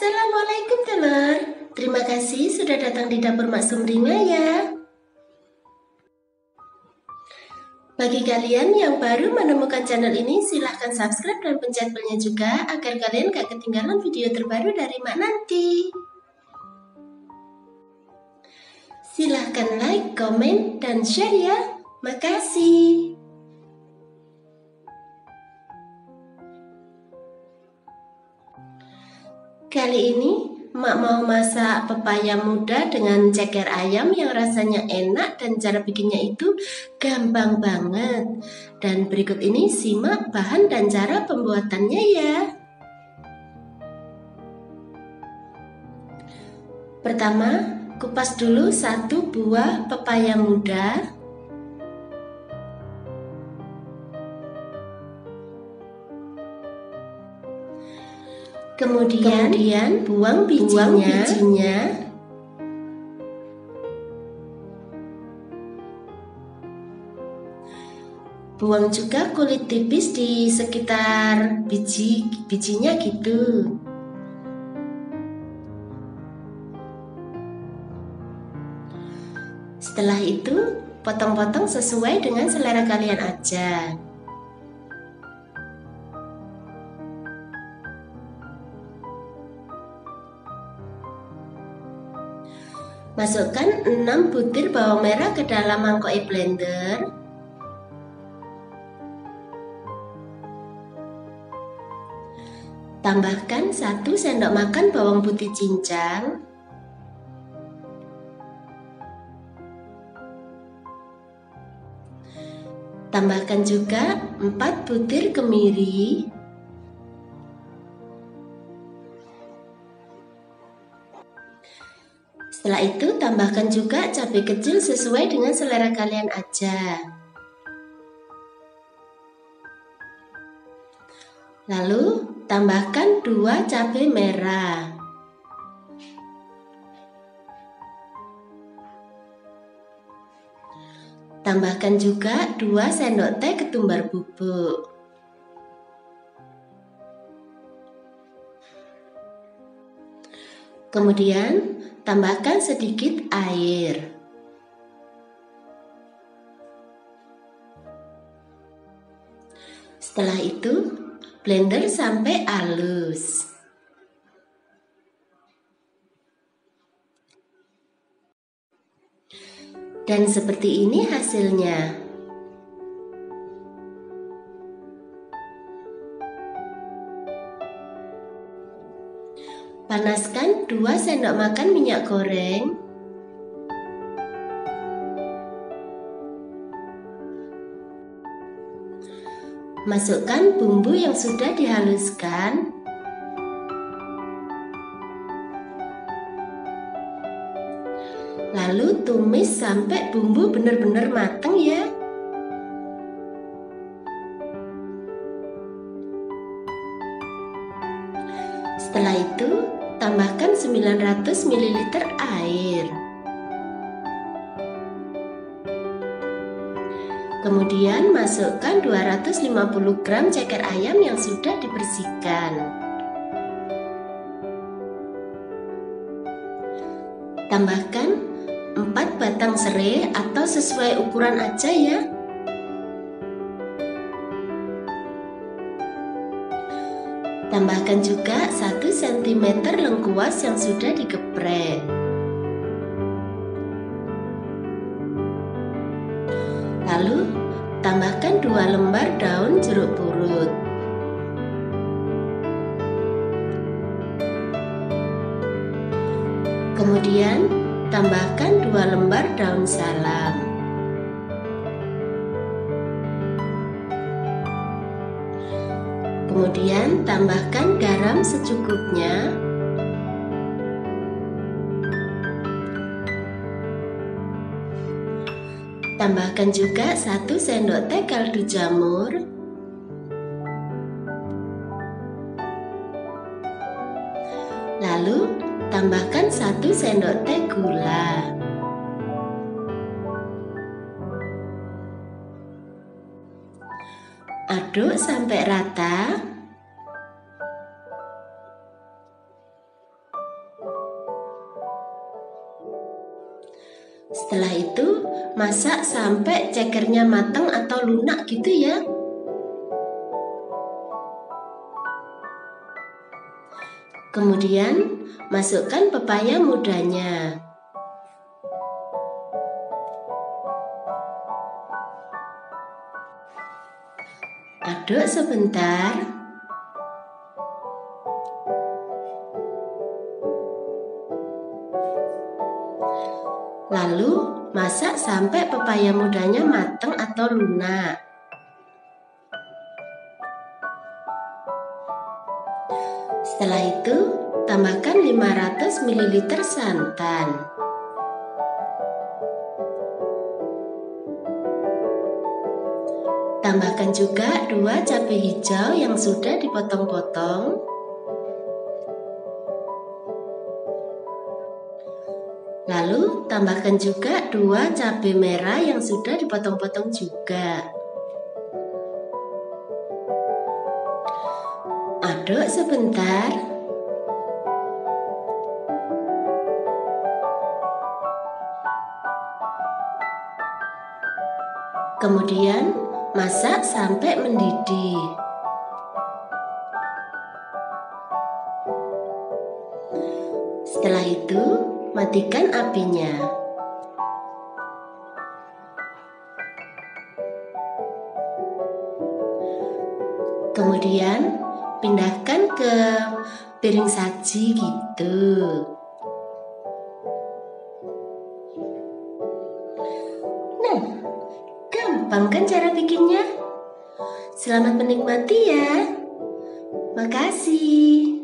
Assalamualaikum telur. Terima kasih sudah datang di dapur Mak Sumringa ya. Bagi kalian yang baru menemukan channel ini, silahkan subscribe dan pencet belnya juga agar kalian gak ketinggalan video terbaru dari Mak nanti. Silahkan like, komen, dan share ya. Makasih. Kali ini Mak mau masak pepaya muda dengan ceker ayam yang rasanya enak dan cara bikinnya itu gampang banget. Dan berikut ini simak bahan dan cara pembuatannya ya. Pertama, kupas dulu 1 buah pepaya muda. Kemudian buang bijinya. Buang juga kulit tipis di sekitar bijinya gitu. Setelah itu, potong-potong sesuai dengan selera kalian aja. Masukkan 6 butir bawang merah ke dalam mangkok e-blender. Tambahkan 1 sendok makan bawang putih cincang. Tambahkan juga 4 butir kemiri. Setelah itu tambahkan juga cabai kecil sesuai dengan selera kalian aja. Lalu tambahkan 2 cabai merah. Tambahkan juga 2 sendok teh ketumbar bubuk. Kemudian tambahkan sedikit air. Setelah itu, blender sampai halus. Dan seperti ini hasilnya. Panaskan 2 sendok makan minyak goreng. Masukkan bumbu yang sudah dihaluskan. Lalu tumis sampai bumbu benar-benar matang ya. Setelah itu, tambahkan 900 ml air. Kemudian masukkan 250 gram ceker ayam yang sudah dibersihkan. Tambahkan 4 batang serai atau sesuai ukuran aja ya. Tambahkan juga 1 cm lengkuas yang sudah digeprek. Lalu tambahkan 2 lembar daun jeruk purut. Kemudian tambahkan 2 lembar daun salam. Kemudian tambahkan garam secukupnya. Tambahkan juga 1 sendok teh kaldu jamur. Lalu tambahkan 1 sendok teh gula. Aduk sampai rata. masak sampai cekernya matang atau lunak gitu ya. Kemudian masukkan pepaya mudanya. Aduk sebentar. Lalu masak sampai pepaya mudanya matang atau lunak. Setelah itu, tambahkan 500 ml santan. Tambahkan juga 2 cabai hijau yang sudah dipotong-potong. Lalu tambahkan juga 2 cabai merah yang sudah dipotong-potong juga. Aduk sebentar. Kemudian masak sampai mendidih. Setelah itu, matikan apinya. Kemudian pindahkan ke piring saji gitu. Nah, gampang kan cara bikinnya? Selamat menikmati ya. Makasih.